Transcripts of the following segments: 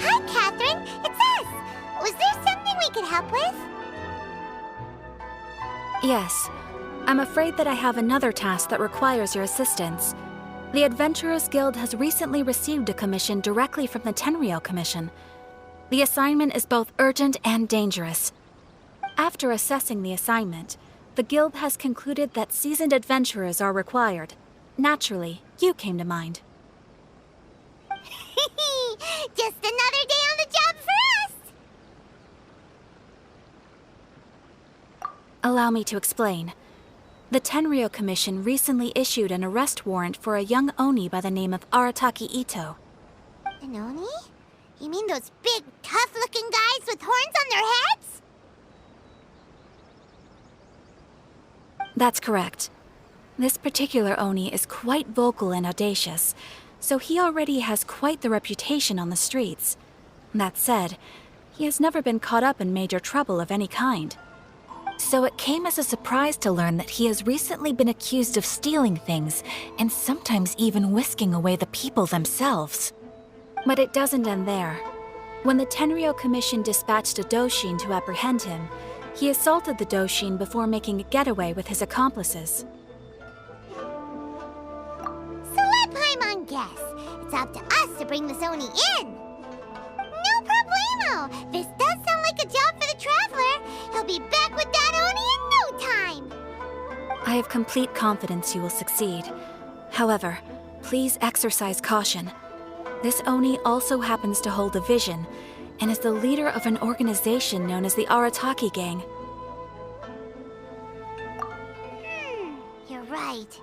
Hi, Catherine. It's us. Was there something we could help with? Yes. I'm afraid that I have another task that requires your assistance. The Adventurers Guild has recently received a commission directly from the Tenryou Commission. The assignment is both urgent and dangerous. After assessing the assignment, the Guild has concluded that seasoned adventurers are required. Naturally, you came to mind. Just another day on the job for us! Allow me to explain. The Tenryou Commission recently issued an arrest warrant for a young Oni by the name of Arataki Itto. An Oni? You mean those big, tough-looking guys with horns on their heads? That's correct. This particular Oni is quite vocal and audacious, so he already has quite the reputation on the streets. That said, he has never been caught up in major trouble of any kind. So it came as a surprise to learn that he has recently been accused of stealing things, and sometimes even whisking away the people themselves. But it doesn't end there. When the Tenryou Commission dispatched a Doshin to apprehend him, he assaulted the Doshin before making a getaway with his accomplices. So let Paimon guess. It's up to us to bring this Oni in. No problemo! This does sound like a job for the Traveler. He'll be back with that Oni in no time! I have complete confidence you will succeed. However, please exercise caution. This Oni also happens to hold a vision, and is the leader of an organization known as the Arataki Gang. You're right.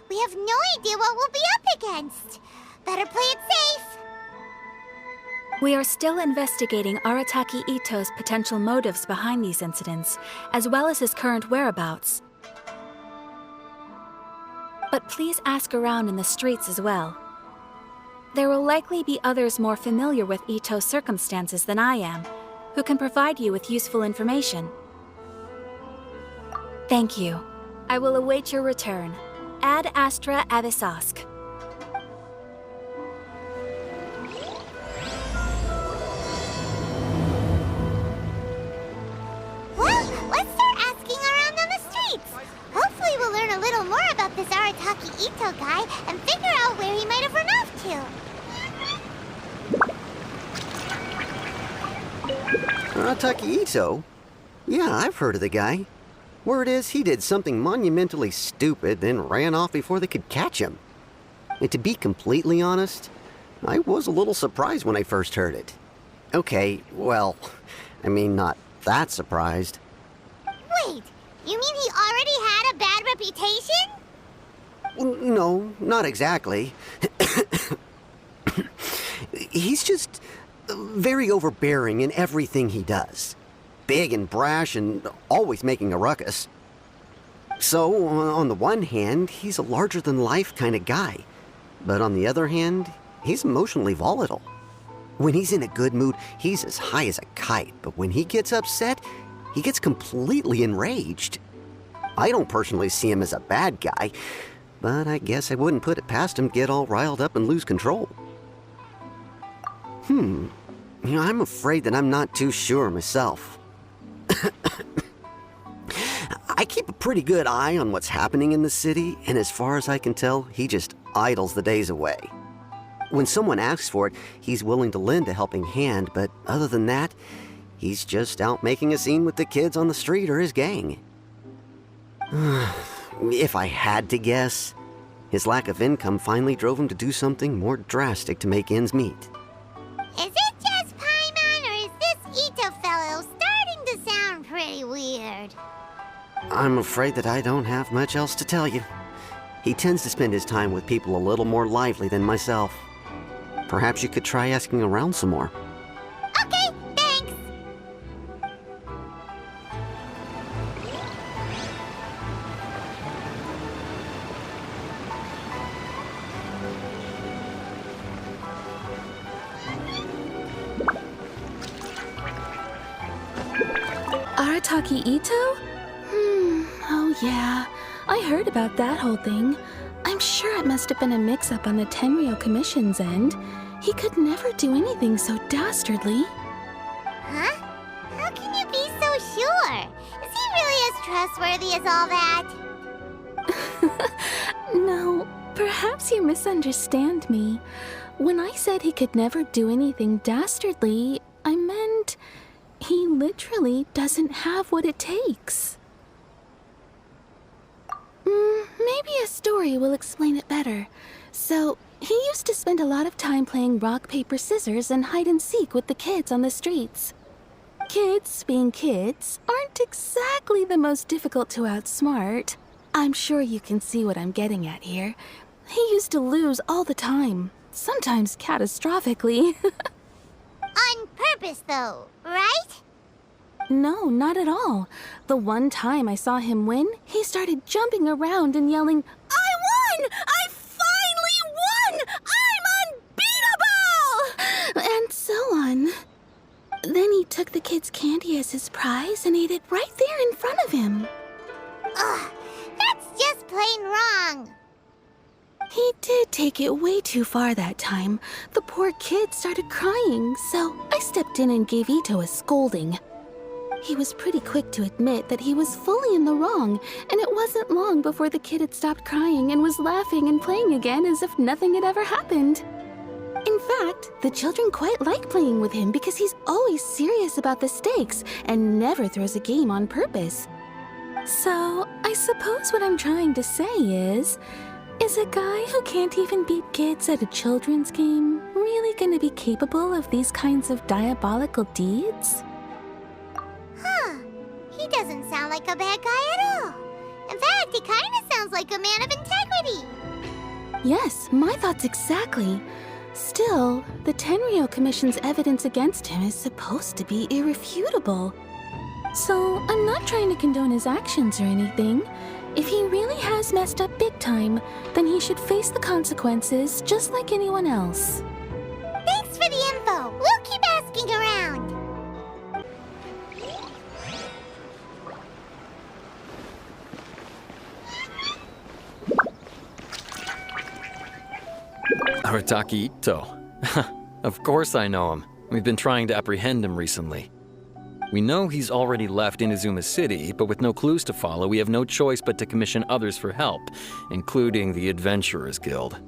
We have no idea what we'll be up against. Better play it safe. We are still investigating Arataki Itto's potential motives behind these incidents, as well as his current whereabouts. But please ask around in the streets as well. There will likely be others more familiar with Itto's circumstances than I am, who can provide you with useful information. Thank you. I will await your return. Ad Astra Avisask. Well, let's start asking around on the streets. Hopefully we'll learn a little more about this Arataki Itto guy and figure out where he might have run off to. Arataki Itto? Yeah, I've heard of the guy. Word is, he did something monumentally stupid, then ran off before they could catch him. And to be completely honest, I was a little surprised when I first heard it. Okay, well, I mean, not that surprised. Wait, you mean he already had a bad reputation? No, not exactly. He's just very overbearing in everything he does. Big and brash and always making a ruckus. So, on the one hand, he's a larger-than-life kind of guy. But on the other hand, he's emotionally volatile. When he's in a good mood, he's as high as a kite. But when he gets upset, he gets completely enraged. I don't personally see him as a bad guy, but I guess I wouldn't put it past him to get all riled up and lose control. I'm afraid that I'm not too sure myself. I keep a pretty good eye on what's happening in the city, and as far as I can tell, he just idles the days away. When someone asks for it, he's willing to lend a helping hand, but other than that, he's just out making a scene with the kids on the street or his gang. If I had to guess, his lack of income finally drove him to do something more drastic to make ends meet. Is it just Paimon, or is this Itto fellow starting to sound pretty weird? I'm afraid that I don't have much else to tell you. He tends to spend his time with people a little more lively than myself. Perhaps you could try asking around some more. Okay, thanks. Arataki Itto? Oh yeah. I heard about that whole thing. I'm sure it must have been a mix-up on the Tenryou Commission's end. He could never do anything so dastardly. Huh? How can you be so sure? Is he really as trustworthy as all that? No, perhaps you misunderstand me. When I said he could never do anything dastardly, I meant he literally doesn't have what it takes. Maybe a story will explain it better. So, he used to spend a lot of time playing rock, paper, scissors and hide and seek with the kids on the streets. Kids, being kids, aren't exactly the most difficult to outsmart. I'm sure you can see what I'm getting at here. He used to lose all the time, sometimes catastrophically. On purpose, though, right? No, not at all. The one time I saw him win, he started jumping around and yelling, "I won! I finally won! I'm unbeatable!" And so on. Then he took the kid's candy as his prize and ate it right there in front of him. Ugh, that's just plain wrong. He did take it way too far that time. The poor kid started crying, so I stepped in and gave Itto a scolding. He was pretty quick to admit that he was fully in the wrong, and it wasn't long before the kid had stopped crying and was laughing and playing again as if nothing had ever happened. In fact, the children quite like playing with him because he's always serious about the stakes and never throws a game on purpose. So, I suppose what I'm trying to say is a guy who can't even beat kids at a children's game really gonna be capable of these kinds of diabolical deeds? Huh. He doesn't sound like a bad guy at all. In fact, he kind of sounds like a man of integrity. Yes, my thoughts exactly. Still, the Tenryou Commission's evidence against him is supposed to be irrefutable. So, I'm not trying to condone his actions or anything. If he really has messed up big time, then he should face the consequences just like anyone else. Thanks for the info. We'll keep asking around. Arataki Itto. Of course I know him. We've been trying to apprehend him recently. We know he's already left Inazuma City, but with no clues to follow, we have no choice but to commission others for help, including the Adventurers Guild.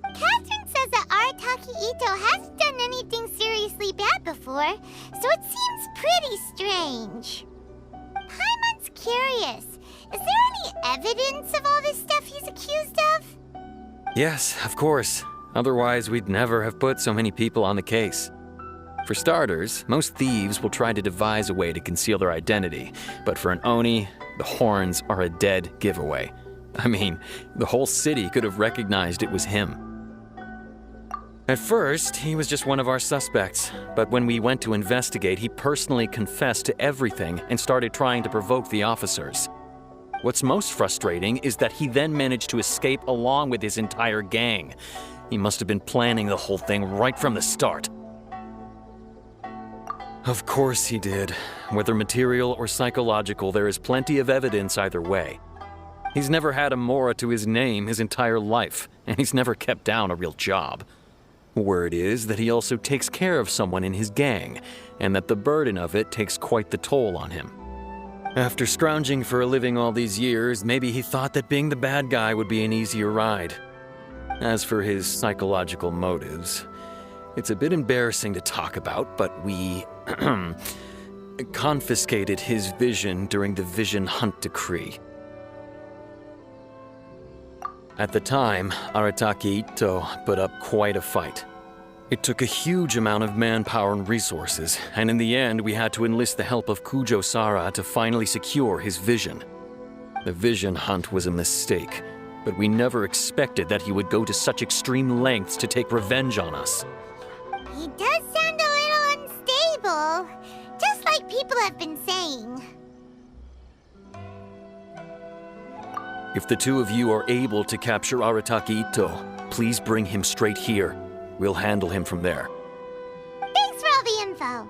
Catherine says that Arataki Itto hasn't done anything seriously bad before, so it seems pretty strange. Paimon's curious. Is there any evidence of all this stuff he's accused of? Yes, of course. Otherwise, we'd never have put so many people on the case. For starters, most thieves will try to devise a way to conceal their identity, but for an Oni, the horns are a dead giveaway. I mean, the whole city could have recognized it was him. At first, he was just one of our suspects, but when we went to investigate, he personally confessed to everything and started trying to provoke the officers. What's most frustrating is that he then managed to escape along with his entire gang. He must have been planning the whole thing right from the start. Of course he did. Whether material or psychological, there is plenty of evidence either way. He's never had a Mora to his name his entire life, and he's never kept down a real job. Word is that he also takes care of someone in his gang, and that the burden of it takes quite the toll on him. After scrounging for a living all these years, maybe he thought that being the bad guy would be an easier ride. As for his psychological motives, it's a bit embarrassing to talk about, but we confiscated his vision during the Vision Hunt Decree. At the time, Arataki Itto put up quite a fight. It took a huge amount of manpower and resources, and in the end we had to enlist the help of Kujo-Sara to finally secure his vision. The Vision Hunt was a mistake, but we never expected that he would go to such extreme lengths to take revenge on us. He does sound a little unstable, just like people have been saying. If the two of you are able to capture Arataki Itto, please bring him straight here. We'll handle him from there. Thanks for all the info.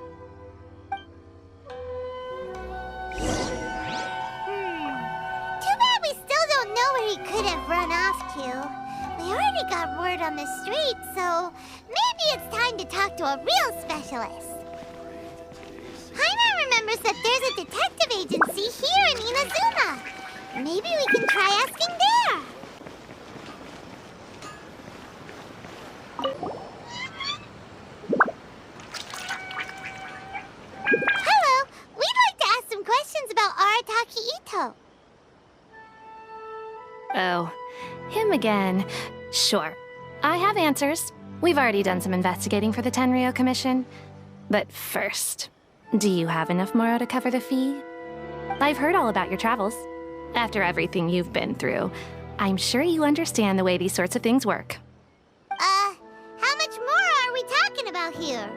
got word on the street, so maybe it's time to talk to a real specialist. Paimon remembers that there's a detective agency here in Inazuma. Maybe we can try asking there. Hello, we'd like to ask some questions about Arataki Itto. Oh, him again. Sure. I have answers. We've already done some investigating for the Tenryou Commission. But first, do you have enough Moro to cover the fee? I've heard all about your travels. After everything you've been through, I'm sure you understand the way these sorts of things work. How much more are we talking about here?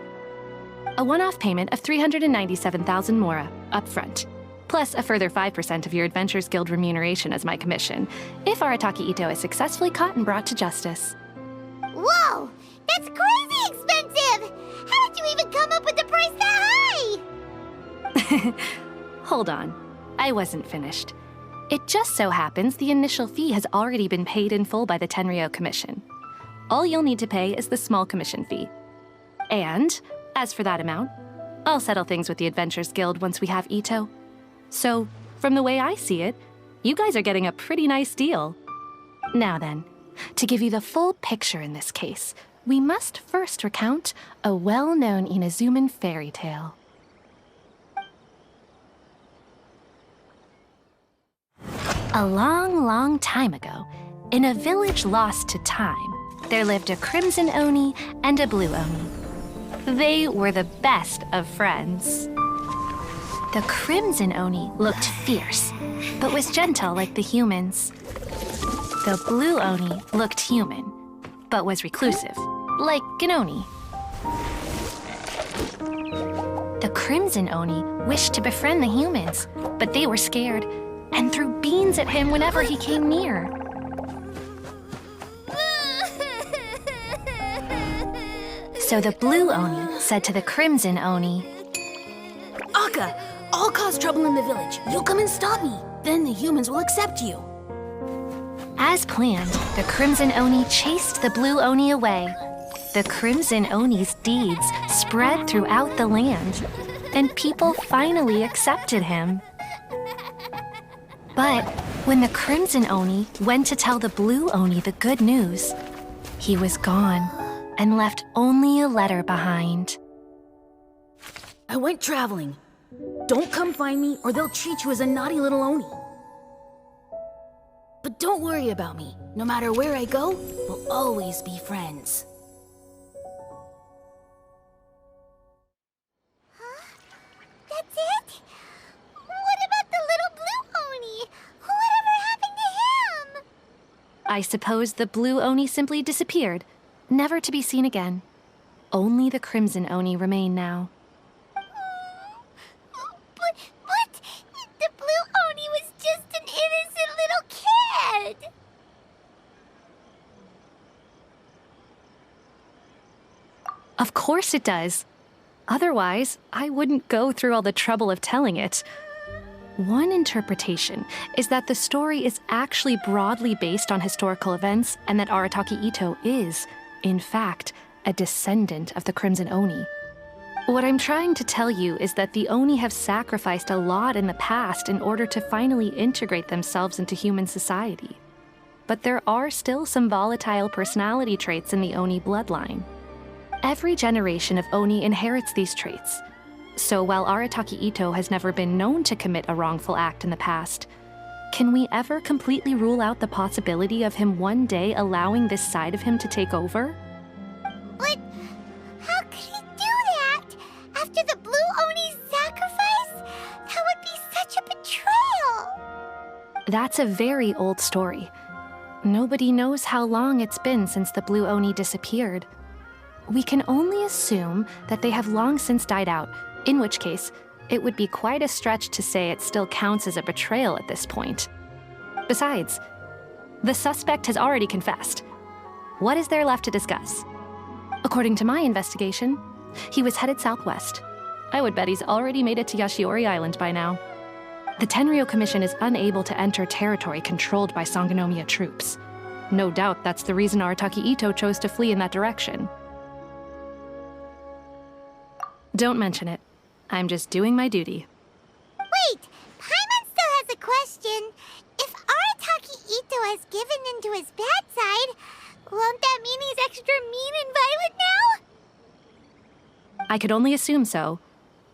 A one-off payment of 397,000 Mora, upfront. Plus a further 5% of your Adventures Guild remuneration as my commission, if Arataki Itto is successfully caught and brought to justice. Whoa! That's crazy expensive! How did you even come up with the price that high? Hold on. I wasn't finished. It just so happens the initial fee has already been paid in full by the Tenryou Commission. All you'll need to pay is the small commission fee. And, as for that amount, I'll settle things with the Adventures Guild once we have Itto. So, from the way I see it, you guys are getting a pretty nice deal. Now then, to give you the full picture in this case, we must first recount a well-known Inazuman fairy tale. A long, long time ago, in a village lost to time, there lived a crimson oni and a blue oni. They were the best of friends. The crimson oni looked fierce, but was gentle like the humans. The blue oni looked human, but was reclusive, like an oni. The crimson oni wished to befriend the humans, but they were scared and threw beans at him whenever he came near. So the blue oni said to the crimson oni, Akka, I'll cause trouble in the village. You'll come and stop me. Then the humans will accept you. As planned, the crimson oni chased the blue oni away. The crimson oni's deeds spread throughout the land, and people finally accepted him. But when the crimson oni went to tell the blue oni the good news, he was gone and left only a letter behind. I went traveling. Don't come find me or they'll treat you as a naughty little oni. But don't worry about me. No matter where I go, we'll always be friends. That's it? What about the little blue oni? Whatever happened to him? I suppose the blue oni simply disappeared, never to be seen again. Only the crimson oni remain now. But the blue oni was just an innocent little kid. Of course it does. Otherwise, I wouldn't go through all the trouble of telling it. One interpretation is that the story is actually broadly based on historical events and that Arataki Itto is, in fact, a descendant of the Crimson Oni. What I'm trying to tell you is that the Oni have sacrificed a lot in the past in order to finally integrate themselves into human society. But there are still some volatile personality traits in the Oni bloodline. Every generation of Oni inherits these traits. So while Arataki Itto has never been known to commit a wrongful act in the past, can we ever completely rule out the possibility of him one day allowing this side of him to take over? But how could he do that? After the blue oni's sacrifice? That would be such a betrayal. That's a very old story. Nobody knows how long it's been since the blue Oni disappeared. We can only assume that they have long since died out, in which case, it would be quite a stretch to say it still counts as a betrayal at this point. Besides, the suspect has already confessed. What is there left to discuss? According to my investigation, he was headed southwest. I would bet he's already made it to Yashiori Island by now. The Tenryou Commission is unable to enter territory controlled by Sangonomiya troops. No doubt that's the reason Arataki Itto chose to flee in that direction. Don't mention it. I'm just doing my duty. Wait, Paimon still has a question. If Arataki Itto has given into his bad side, won't that mean he's extra mean and violent now? I could only assume so.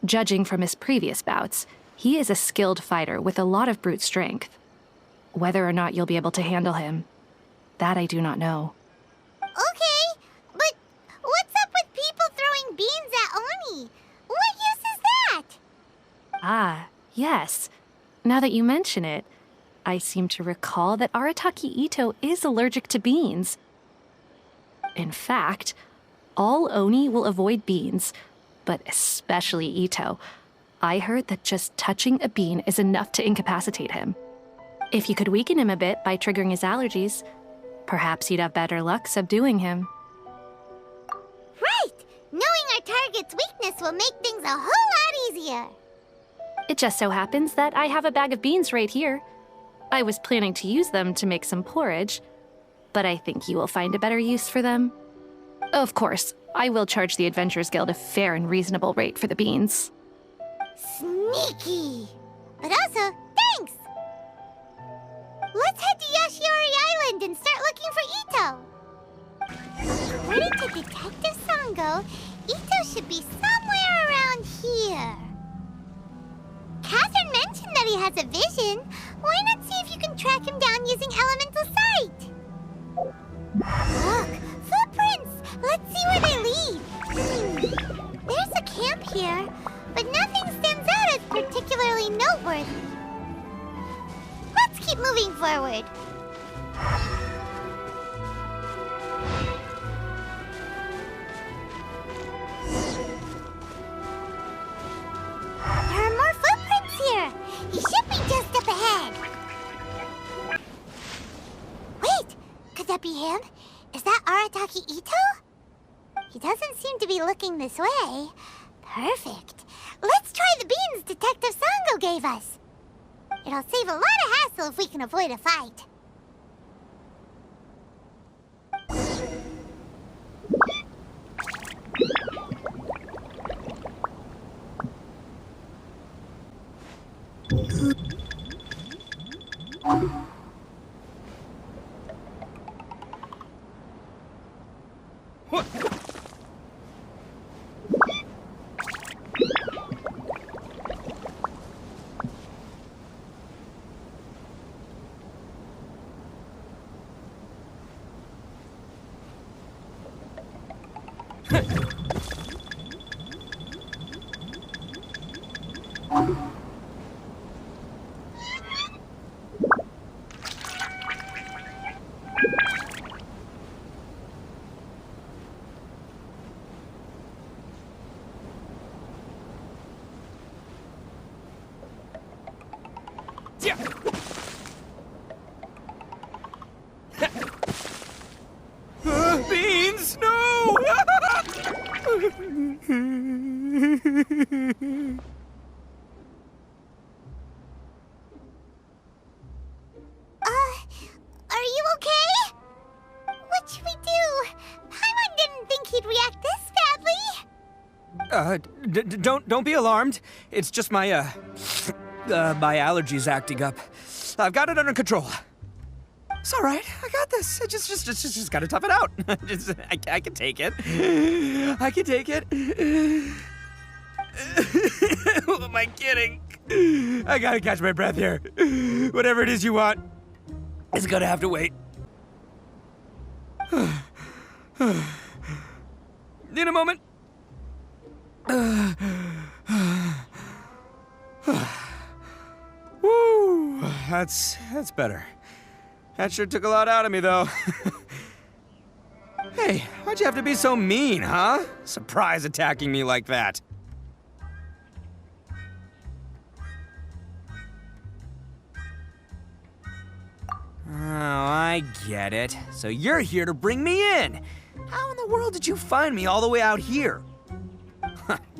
Judging from his previous bouts, he is a skilled fighter with a lot of brute strength. Whether or not you'll be able to handle him, that I do not know. Okay, but what's up with people throwing beans at Oni? What use is that? Ah, yes. Now that you mention it, I seem to recall that Arataki Itto is allergic to beans. In fact, all Oni will avoid beans, but especially Itto. I heard that just touching a bean is enough to incapacitate him. If you could weaken him a bit by triggering his allergies, perhaps you'd have better luck subduing him. Right! Knowing our target's weakness will make things a whole lot easier. It just so happens that I have a bag of beans right here. I was planning to use them to make some porridge, but I think you will find a better use for them. Of course, I will charge the Adventurers Guild a fair and reasonable rate for the beans. Sneaky! But also, thanks! Let's head to Yashiori Island and start looking for Itto. According to Detective Sango, Itto should be somewhere around here. Catherine mentioned that he has a vision. Why not see if you can track him down using elemental sight? Look, footprints! Let's see where they lead. There's a camp here, but nothing stands out as particularly noteworthy. Let's keep moving forward. There are more footprints here. He should be just up ahead. Wait, could that be him? Is that Arataki Itto? He doesn't seem to be looking this way. Perfect. Let's try the beans Detective Sango gave us. It'll save a lot of hassle if we can avoid a fight. Beans, no! Are you okay? What should we do? Paimon didn't think he'd react this badly. Don't be alarmed. It's just my my allergies acting up. I've got it under control. It's all right. I got this. I just gotta tough it out. I can take it. I can take it. Who am I kidding? I gotta catch my breath here. Whatever it is you want, it's gonna have to wait. Need a moment. Woo, that's better. That sure took a lot out of me, though. Hey, why'd you have to be so mean, huh? Surprise attacking me like that. Oh, I get it. So you're here to bring me in. How in the world did you find me all the way out here?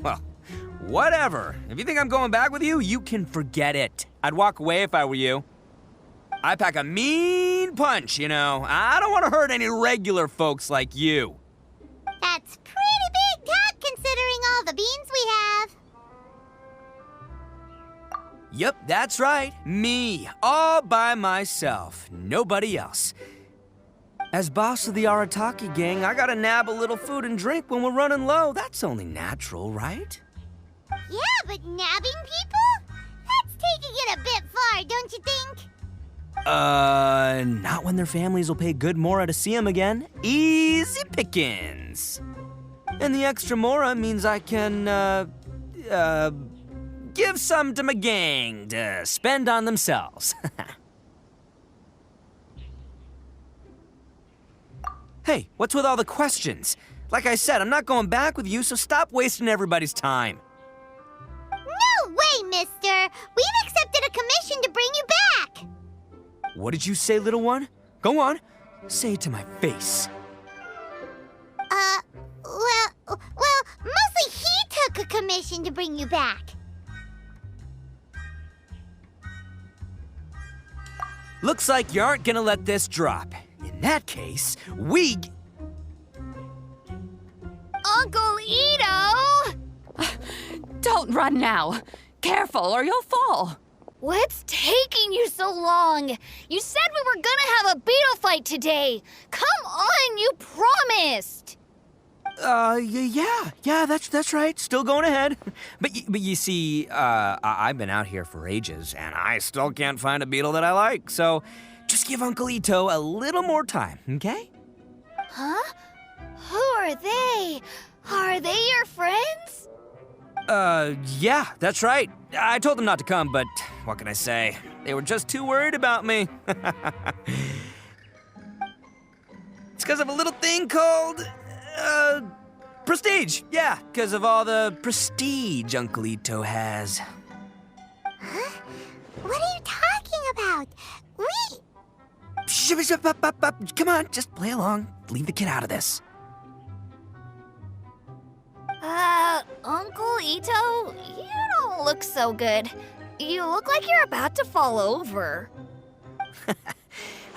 Well, whatever. If you think I'm going back with you, you can forget it. I'd walk away if I were you. I pack a mean one punch, you know. I don't want to hurt any regular folks like you. That's pretty big talk considering all the beans we have. Yep, that's right. Me, all by myself. Nobody else. As boss of the Arataki gang, I gotta nab a little food and drink when we're running low. That's only natural, right? Yeah, but nabbing people? That's taking it a bit far, don't you think? Not when their families will pay good mora to see them again. Easy pickings. And the extra mora means I can, give some to my gang to spend on themselves. Hey, what's with all the questions? Like I said, I'm not going back with you, so stop wasting everybody's time. No way, mister! We've accepted a commission to bring you back! What did you say, little one? Go on. Say it to my face. Well, mostly he took a commission to bring you back. Looks like you aren't gonna let this drop. In that case, Uncle Itto! Don't run now. Careful or you'll fall. What's taking you so long? You said we were gonna have a beetle fight today. Come on, you promised. Yeah, that's right. Still going ahead. But you see, I've been out here for ages, and I still can't find a beetle that I like. So, just give Uncle Itto a little more time, okay? Huh? Who are they? Are they your friends? Yeah, that's right. I told them not to come, but what can I say? They were just too worried about me. It's because of a little thing called, prestige. Yeah, because of all the prestige Uncle Itto has. Huh? What are you talking about? Come on, just play along. Leave the kid out of this. Uncle Itto, you don't look so good. You look like you're about to fall over.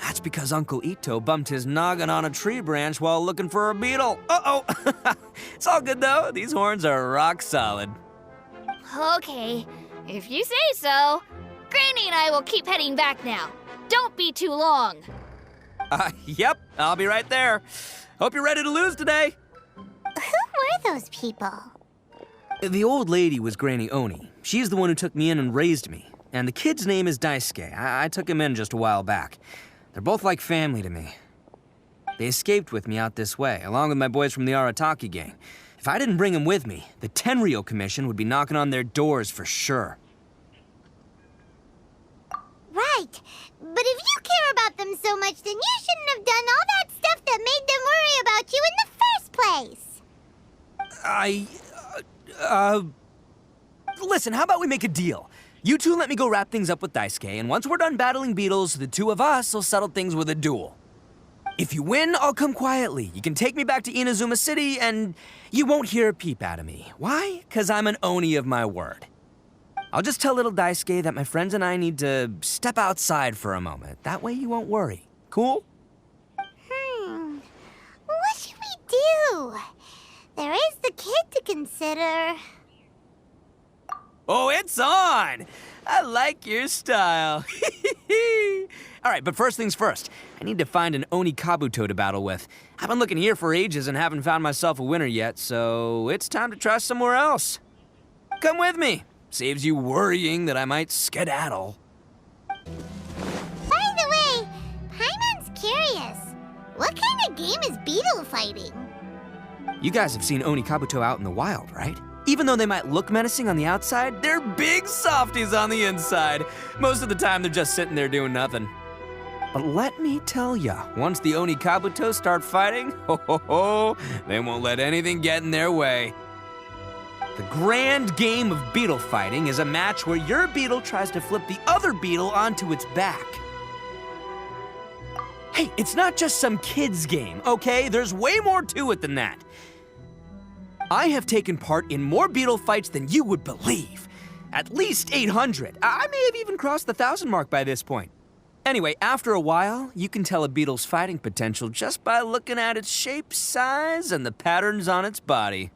That's because Uncle Itto bumped his noggin on a tree branch while looking for a beetle. Uh-oh. It's all good, though. These horns are rock solid. Okay, if you say so. Granny and I will keep heading back now. Don't be too long. Yep, I'll be right there. Hope you're ready to lose today. Who were those people? The old lady was Granny Oni. She's the one who took me in and raised me. And the kid's name is Daisuke. I took him in just a while back. They're both like family to me. They escaped with me out this way, along with my boys from the Arataki gang. If I didn't bring them with me, the Tenryou Commission would be knocking on their doors for sure. Right. But if you care about them so much, then you shouldn't have done all that stuff that made them worry about you in the first place. Listen, how about we make a deal? You two let me go wrap things up with Daisuke, and once we're done battling beetles, the two of us will settle things with a duel. If you win, I'll come quietly. You can take me back to Inazuma City, and you won't hear a peep out of me. Why? 'Cause I'm an Oni of my word. I'll just tell little Daisuke that my friends and I need to step outside for a moment. That way you won't worry. Cool? What should we do? There is the kid to consider. Oh, it's on! I like your style. All right, but first things first. I need to find an Oni Kabuto to battle with. I've been looking here for ages and haven't found myself a winner yet, so it's time to try somewhere else. Come with me. Saves you worrying that I might skedaddle. By the way, Paimon's curious. What kind of game is beetle fighting? You guys have seen Oni Kabuto out in the wild, right? Even though they might look menacing on the outside, they're big softies on the inside. Most of the time, they're just sitting there doing nothing. But let me tell ya, once the Oni Kabuto start fighting, they won't let anything get in their way. The grand game of beetle fighting is a match where your beetle tries to flip the other beetle onto its back. Hey, it's not just some kid's game, okay? There's way more to it than that. I have taken part in more beetle fights than you would believe. At least 800. I may have even crossed the 1,000 mark by this point. Anyway, after a while, you can tell a beetle's fighting potential just by looking at its shape, size, and the patterns on its body.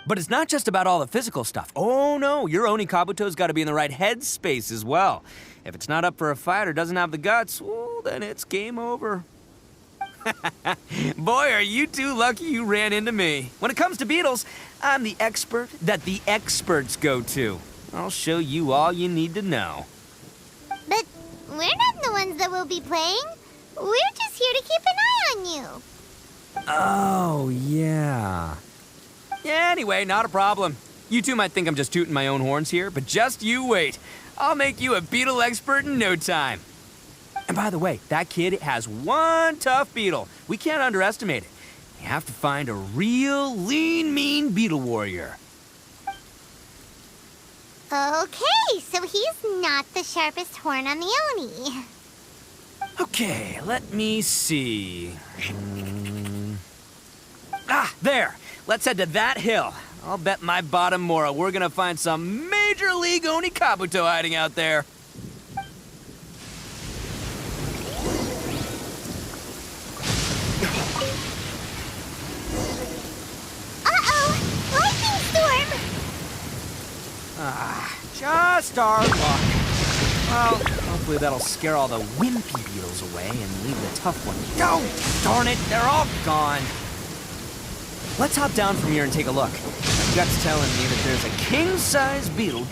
But it's not just about all the physical stuff. Oh no, your Oni Kabuto's got to be in the right headspace as well. If it's not up for a fight or doesn't have the guts, well, then it's game over. Boy, are you two lucky you ran into me. When it comes to beetles, I'm the expert that the experts go to. I'll show you all you need to know. But we're not the ones that will be playing. We're just here to keep an eye on you. Oh, yeah. Yeah, anyway, not a problem. You two might think I'm just tooting my own horns here, but just you wait. I'll make you a beetle expert in no time. And by the way, that kid has one tough beetle. We can't underestimate it. You have to find a real lean, mean beetle warrior. Okay, so he's not the sharpest horn on the Oni. Okay, let me see. Ah, there. Let's head to that hill. I'll bet my bottom Mora we're gonna find some major league Oni Kabuto hiding out there. Uh-oh! Lightning storm! Just our luck. Well, hopefully that'll scare all the wimpy beetles away and leave the tough one. Oh, darn it, they're all gone. Let's hop down from here and take a look. My gut's telling me that there's a king-size beetle.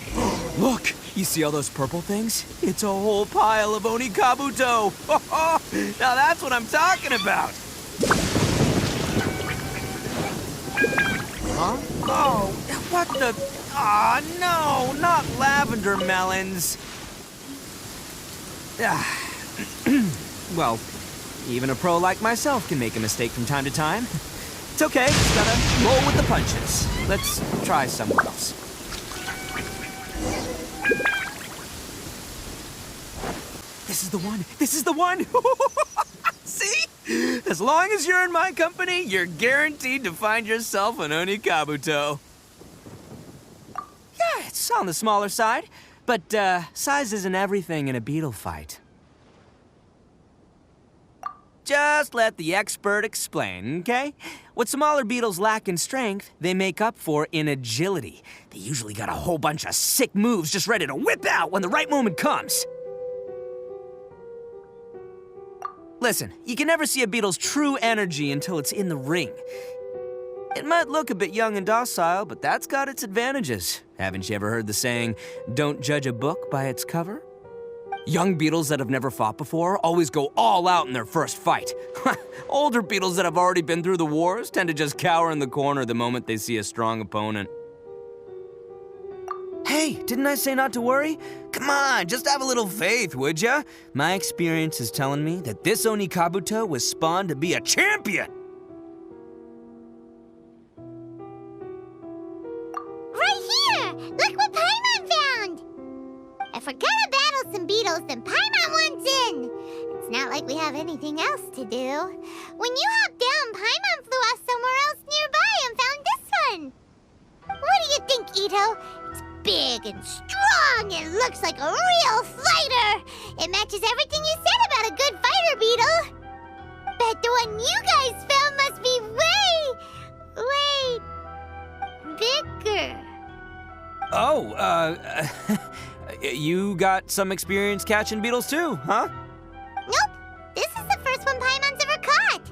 Look, you see all those purple things? It's a whole pile of Oni Kabuto. Now that's what I'm talking about. Huh? Oh, what the... Aw, no, not lavender melons. Well, even a pro like myself can make a mistake from time to time. It's okay, just gotta roll with the punches. Let's try somewhere else. This is the one! This is the one! See? As long as you're in my company, you're guaranteed to find yourself an Oni Kabuto. Yeah, it's on the smaller side, but size isn't everything in a beetle fight. Just let the expert explain, okay? What smaller beetles lack in strength, they make up for in agility. They usually got a whole bunch of sick moves just ready to whip out when the right moment comes. Listen, you can never see a beetle's true energy until it's in the ring. It might look a bit young and docile, but that's got its advantages. Haven't you ever heard the saying, don't judge a book by its cover? Young beetles that have never fought before always go all out in their first fight. Older beetles that have already been through the wars tend to just cower in the corner the moment they see a strong opponent. Hey, didn't I say not to worry? Come on, just have a little faith, would ya? My experience is telling me that this Oni Kabuto was spawned to be a champion. Right here! Look what Paimon found! If we're gonna battle some beetles, then Paimon wants in! It's not like we have anything else to do. When you hopped down, Paimon flew off somewhere else nearby and found this one! What do you think, Itto? It's big and strong and looks like a real fighter! It matches everything you said about a good fighter, beetle! Bet the one you guys found must be way bigger. Oh, you got some experience catching beetles too, huh? Nope. This is the first one Paimon's ever caught.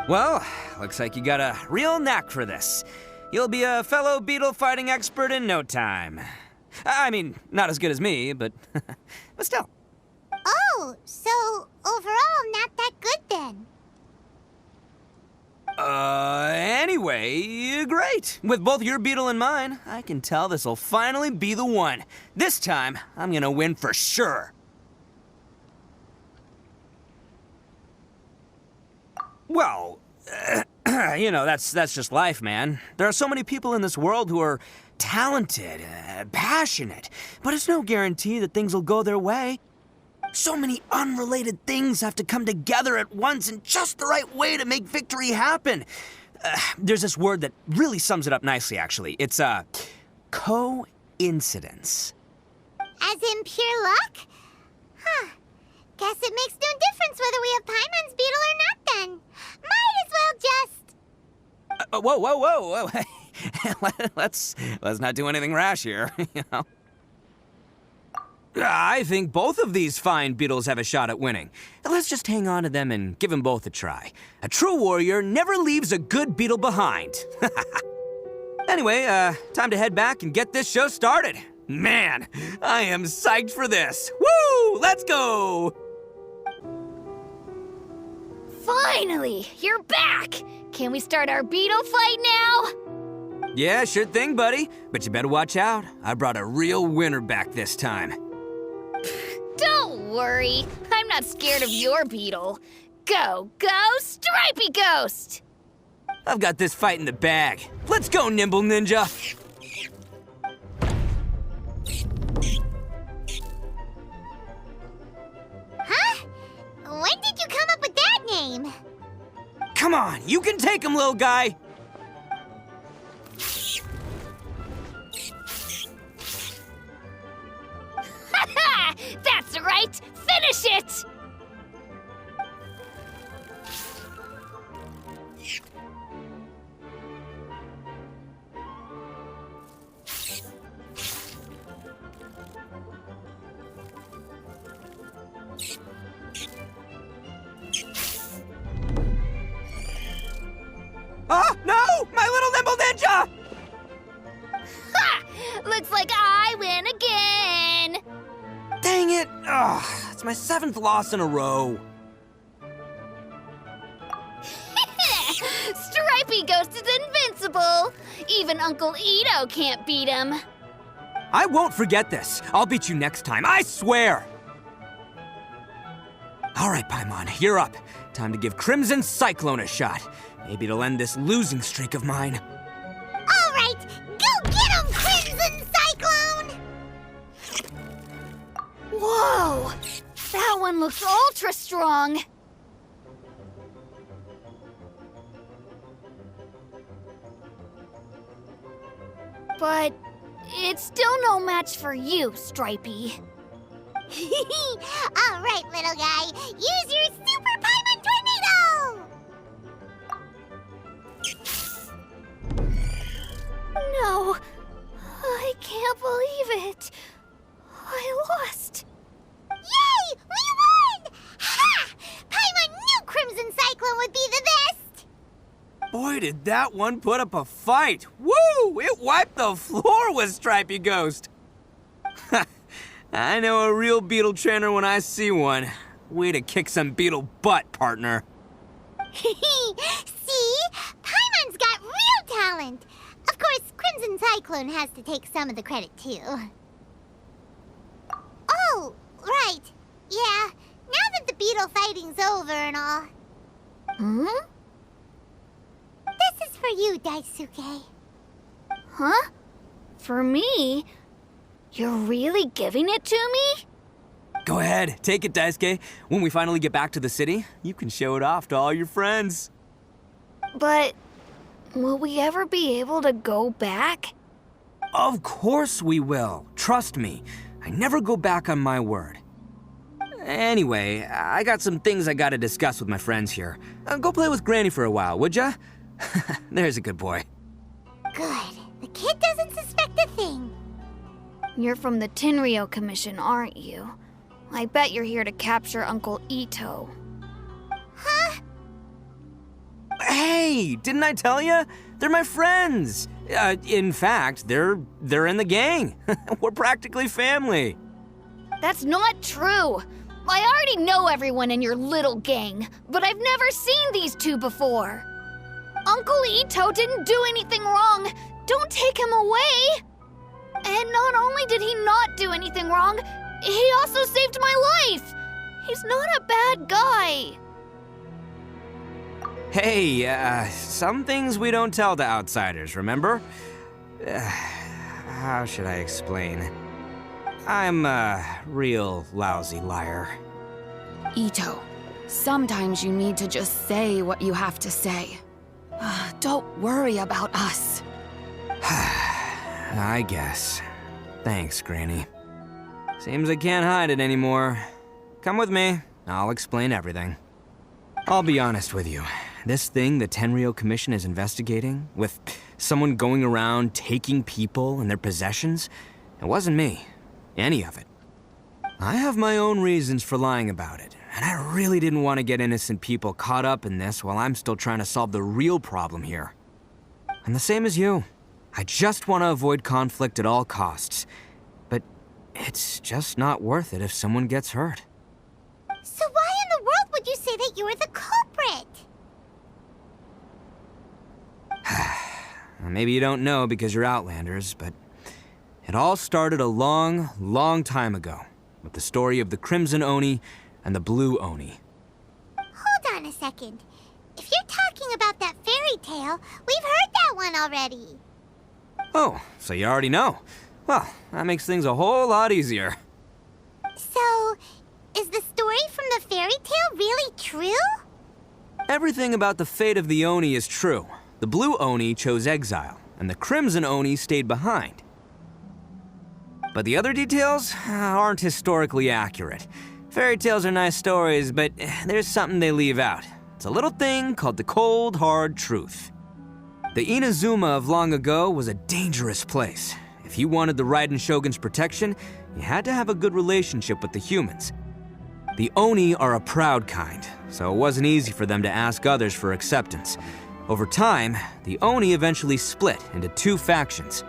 Well, looks like you got a real knack for this. You'll be a fellow beetle fighting expert in no time. I mean, not as good as me, but still. Oh, so overall not that good then. Anyway, great. With both your beetle and mine, I can tell this'll finally be the one. This time, I'm gonna win for sure. Well, you know, that's just life, man. There are so many people in this world who are talented, passionate, but it's no guarantee that things will go their way. So many unrelated things have to come together at once in just the right way to make victory happen. There's this word that really sums it up nicely, actually. It's, coincidence. As in pure luck? Huh. Guess it makes no difference whether we have Paimon's beetle or not then. Might as well just... Whoa. let's not do anything rash here, you know. I think both of these fine beetles have a shot at winning. Let's just hang on to them and give them both a try. A true warrior never leaves a good beetle behind. Anyway, time to head back and get this show started. Man, I am psyched for this. Woo! Let's go! Finally, you're back! Can we start our beetle fight now? Yeah, sure thing, buddy. But you better watch out. I brought a real winner back this time. Don't worry, I'm not scared of your beetle. Go, Stripey Ghost! I've got this fight in the bag. Let's go, Nimble Ninja! Huh? When did you come up with that name? Come on, you can take him, little guy! That's right! Finish it! Oh, no! My little Nimble Ninja! Ha! Looks like I win again! Dang it! Ugh, it's my 7th loss in a row. Stripey Ghost is invincible! Even Uncle Itto can't beat him. I won't forget this. I'll beat you next time, I swear! All right, Paimon, you're up. Time to give Crimson Cyclone a shot. Maybe it'll end this losing streak of mine. All right, go get him, Crimson Cyclone! Whoa! That one looks ultra strong! But it's still no match for you, Stripey. All right, little guy, use your Super Paimon Tornado! No, I can't believe it. I lost. Yay! We won! Ha! Paimon knew Crimson Cyclone would be the best! Boy, did that one put up a fight. Woo! It wiped the floor with Stripey Ghost. I know a real beetle trainer when I see one. Way to kick some beetle butt, partner. See? Paimon's got real talent! Of course, Crimson Cyclone has to take some of the credit, too. Oh, right. Yeah, now that the beetle fighting's over and all. Hmm? This is for you, Daisuke. Huh? For me? You're really giving it to me? Go ahead, take it, Daisuke. When we finally get back to the city, you can show it off to all your friends. But will we ever be able to go back? Of course we will. Trust me. I never go back on my word. Anyway, I got some things I gotta discuss with my friends here. Go play with Granny for a while, would ya? There's a good boy. Good. The kid doesn't suspect a thing. You're from the Tenryo Commission, aren't you? I bet you're here to capture Uncle Itto. Huh? Hey, didn't I tell you? They're my friends. In fact, they're in the gang. We're practically family. That's not true. I already know everyone in your little gang, but I've never seen these two before. Uncle Itto didn't do anything wrong. Don't take him away. And not only did he not do anything wrong, he also saved my life. He's not a bad guy. Hey, some things we don't tell to outsiders, remember? How should I explain? I'm a real lousy liar. Itto, sometimes you need to just say what you have to say. Don't worry about us. I guess. Thanks, Granny. Seems I can't hide it anymore. Come with me. I'll explain everything. I'll be honest with you. This thing the Tenryou Commission is investigating, with someone going around taking people and their possessions, it wasn't me. Any of it. I have my own reasons for lying about it, and I really didn't want to get innocent people caught up in this while I'm still trying to solve the real problem here. I'm the same as you. I just want to avoid conflict at all costs. But it's just not worth it if someone gets hurt. So why in the world would you say that you were the culprit? Maybe you don't know because you're Outlanders, but it all started a long, long time ago with the story of the Crimson Oni and the Blue Oni. Hold on a second. If you're talking about that fairy tale, we've heard that one already. Oh, so you already know. Well, that makes things a whole lot easier. So, is the story from the fairy tale really true? Everything about the fate of the Oni is true. The Blue Oni chose exile, and the Crimson Oni stayed behind. But the other details aren't historically accurate. Fairy tales are nice stories, but there's something they leave out. It's a little thing called the cold, hard truth. The Inazuma of long ago was a dangerous place. If you wanted the Raiden Shogun's protection, you had to have a good relationship with the humans. The Oni are a proud kind, so it wasn't easy for them to ask others for acceptance. Over time, the Oni eventually split into two factions.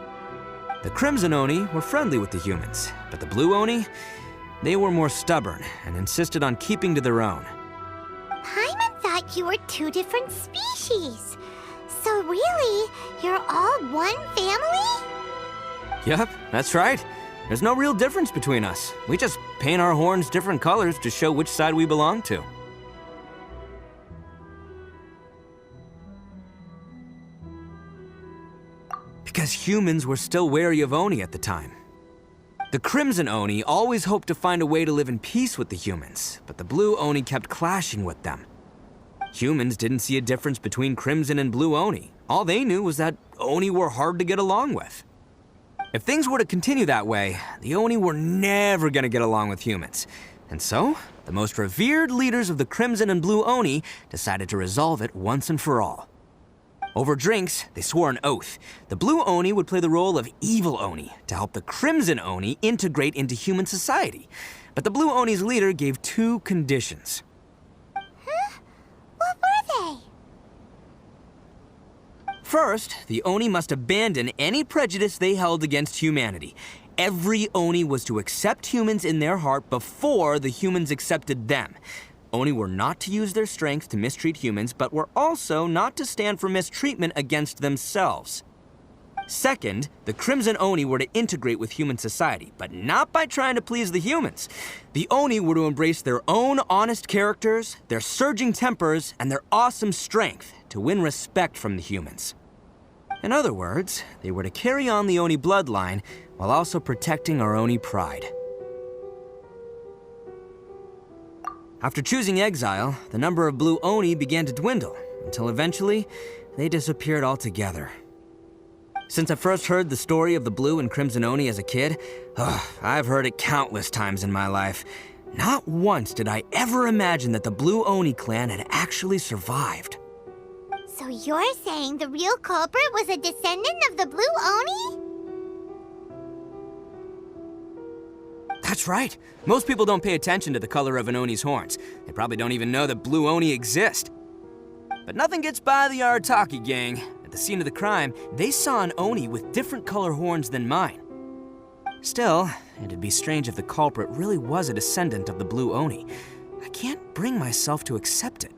The Crimson Oni were friendly with the humans, but the Blue Oni, they were more stubborn and insisted on keeping to their own. Paimon thought you were two different species. So really, you're all one family? Yep, that's right. There's no real difference between us. We just paint our horns different colors to show which side we belong to. Because humans were still wary of Oni at the time. The Crimson Oni always hoped to find a way to live in peace with the humans, but the Blue Oni kept clashing with them. Humans didn't see a difference between Crimson and Blue Oni. All they knew was that Oni were hard to get along with. If things were to continue that way, the Oni were never gonna get along with humans. And so, the most revered leaders of the Crimson and Blue Oni decided to resolve it once and for all. Over drinks, they swore an oath. The Blue Oni would play the role of evil Oni to help the Crimson Oni integrate into human society. But the Blue Oni's leader gave two conditions. Huh? What were they? First, the Oni must abandon any prejudice they held against humanity. Every Oni was to accept humans in their heart before the humans accepted them. Oni were not to use their strength to mistreat humans, but were also not to stand for mistreatment against themselves. Second, the Crimson Oni were to integrate with human society, but not by trying to please the humans. The Oni were to embrace their own honest characters, their surging tempers, and their awesome strength to win respect from the humans. In other words, they were to carry on the Oni bloodline while also protecting our Oni pride. After choosing exile, the number of Blue Oni began to dwindle, until eventually, they disappeared altogether. Since I first heard the story of the Blue and Crimson Oni as a kid, I've heard it countless times in my life. Not once did I ever imagine that the Blue Oni clan had actually survived. So you're saying the real culprit was a descendant of the Blue Oni? That's right. Most people don't pay attention to the color of an Oni's horns. They probably don't even know that Blue Oni exist. But nothing gets by the Arataki gang. At the scene of the crime, they saw an Oni with different color horns than mine. Still, it'd be strange if the culprit really was a descendant of the Blue Oni. I can't bring myself to accept it.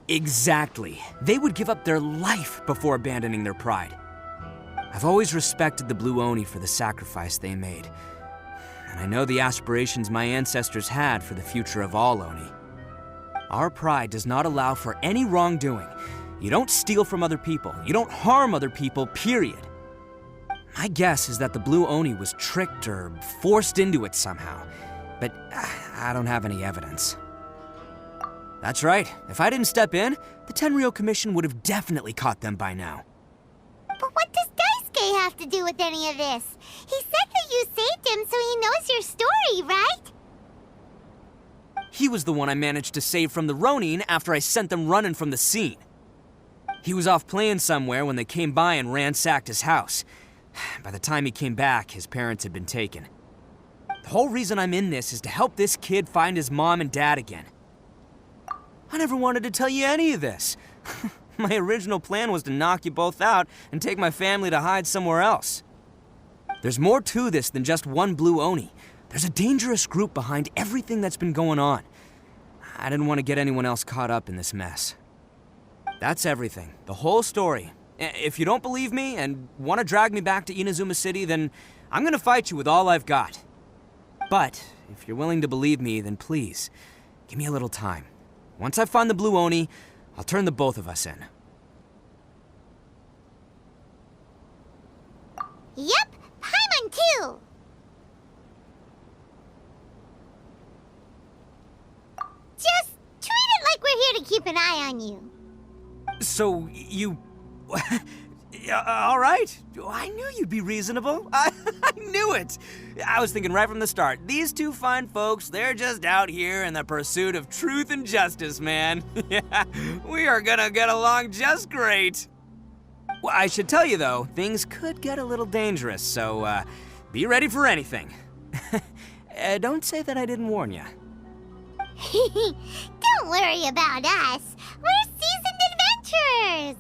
Exactly. They would give up their life before abandoning their pride. I've always respected the Blue Oni for the sacrifice they made. And I know the aspirations my ancestors had for the future of all Oni. Our pride does not allow for any wrongdoing. You don't steal from other people. You don't harm other people, period. My guess is that the Blue Oni was tricked or forced into it somehow. But I don't have any evidence. That's right. If I didn't step in, the Tenryou Commission would have definitely caught them by now. But what does Daisuke have to do with any of this? He said that you saved him so he knows your story, right? He was the one I managed to save from the Ronin after I sent them running from the scene. He was off playing somewhere when they came by and ransacked his house. By the time he came back, his parents had been taken. The whole reason I'm in this is to help this kid find his mom and dad again. I never wanted to tell you any of this. My original plan was to knock you both out and take my family to hide somewhere else. There's more to this than just one blue Oni. There's a dangerous group behind everything that's been going on. I didn't want to get anyone else caught up in this mess. That's everything, the whole story. If you don't believe me and want to drag me back to Inazuma City, then I'm gonna fight you with all I've got. But if you're willing to believe me, then please, give me a little time. Once I find the blue Oni, I'll turn the both of us in. Yep, Paimon too! Just treat it like we're here to keep an eye on you. So, you... all right. I knew you'd be reasonable. I knew it. I was thinking right from the start, these two fine folks, they're just out here in the pursuit of truth and justice, man. Yeah, we are gonna get along just great. Well, I should tell you, though, things could get a little dangerous, so be ready for anything. Don't say that I didn't warn you. Don't worry about us. We're seasoned adventurers.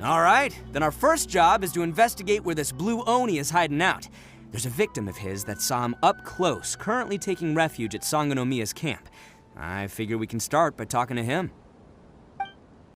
All right, then our first job is to investigate where this blue Oni is hiding out. There's a victim of his that saw him up close, currently taking refuge at Sangonomiya's camp. I figure we can start by talking to him.